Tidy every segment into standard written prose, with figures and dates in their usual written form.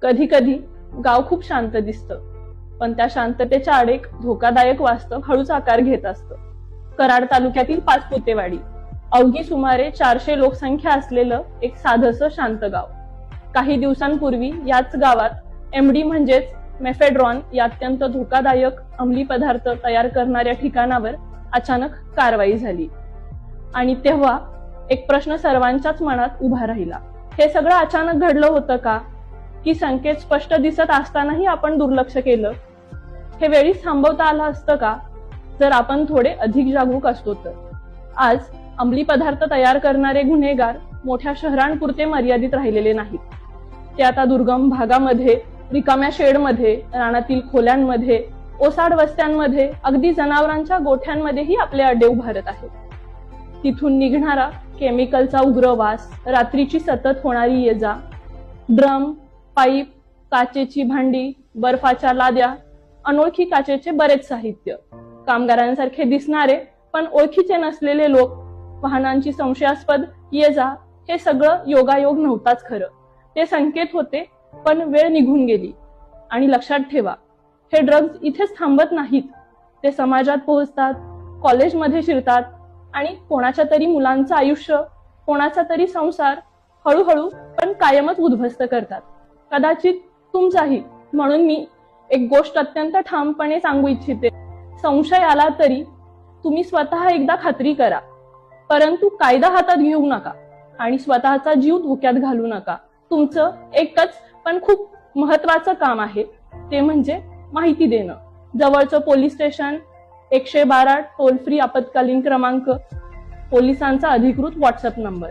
कधी कधी गाव खूप शांत दिसतं, पण त्या शांततेच्या आड एक धोकादायक वास्तव हळूच आकार घेत असतं. कराड तालुक्यातील पाचपुतेवाडी अवघी सुमारे 400 लोकसंख्या असलेलं एक साधंसं शांत गाव. काही दिवसांपूर्वी याच गावात एमडी म्हणजेच मेफेड्रॉन या अत्यंत धोकादायक अंमली पदार्थ तयार करणाऱ्या ठिकाणावर अचानक कारवाई झाली. आणि तेव्हा एक प्रश्न सर्वांच्याच मनात उभा राहिला. हे सगळं अचानक घडलं होतं का? की संकेत स्पष्ट दिसत असतानाही आपण दुर्लक्ष केलं? हे वेळीच थांबवता आलं असतं का जर आपण थोडे अधिक जागरूक असतो तर? आज अंमली पदार्थ तयार करणारे गुन्हेगार मोठ्या शहरांपुरते मर्यादित राहिलेले नाहीत. ते आता दुर्गम भागामध्ये, रिकाम्या शेडमध्ये, रानातील खोल्यांमध्ये, ओसाड वस्त्यांमध्ये, अगदी जनावरांच्या गोठ्यांमध्येही आपले अड्डे उभारत आहेत. तिथून निघणारा केमिकलचा उग्र वास, रात्रीची सतत होणारी ये-जा, ड्रम, पाईप, काचेची भांडी, बर्फाच्या लाद्या, अनोळखी काचेचे बरेच साहित्य, कामगारांसारखे दिसणारे पण ओळखीचे नसलेले लोक, वाहनांची संशयास्पद ये-जा, हे सगळं योगायोग नव्हताच खरं. ते संकेत होते, पण वेळ निघून गेली. आणि लक्षात ठेवा, हे ड्रग्ज इथेच थांबत नाहीत. ते समाजात पोहोचतात, कॉलेजमध्ये शिरतात आणि कोणाच्या तरी मुलांचं आयुष्य, कोणाचा तरी संसार हळूहळू पण कायमच उद्ध्वस्त करतात. कदाचित तुमचाही. म्हणून मी एक गोष्ट अत्यंत ठामपणे सांगू इच्छिते. संशय आला तरी तुम्ही स्वतः एकदा खात्री करा, परंतु कायदा हातात घेऊ नका आणि स्वतःचा जीव धोक्यात घालू नका. तुमचं एकच पण खूप महत्वाचं काम आहे, ते म्हणजे माहिती देणं. जवळचं पोलीस स्टेशन, 112 टोल फ्री आपत्कालीन क्रमांक, पोलिसांचा अधिकृत व्हॉट्सअप नंबर.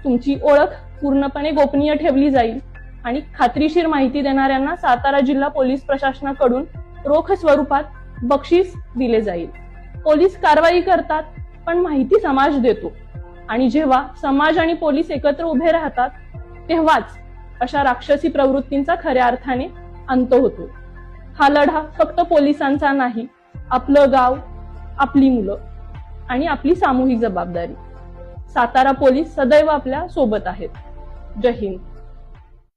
तुमची ओळख पूर्णपणे गोपनीय ठेवली जाईल आणि खात्रीशीर माहिती देणाऱ्यांना सातारा जिल्हा पोलीस प्रशासनाकडून रोख स्वरूपात बक्षीस दिले जाईल. पोलीस कारवाई करतात, पण माहिती समाज देतो. आणि जेव्हा समाज आणि पोलीस एकत्र उभे राहतात, तेव्हाच अशा राक्षसी प्रवृत्तींचा खऱ्या अर्थाने अंत होतो. हा लढा फक्त पोलिसांचा नाही, आपलं गाव, आपली मुलं आणि आपली सामूहिक जबाबदारी. सातारा पोलीस सदैव आपल्या सोबत आहेत. जय हिंद.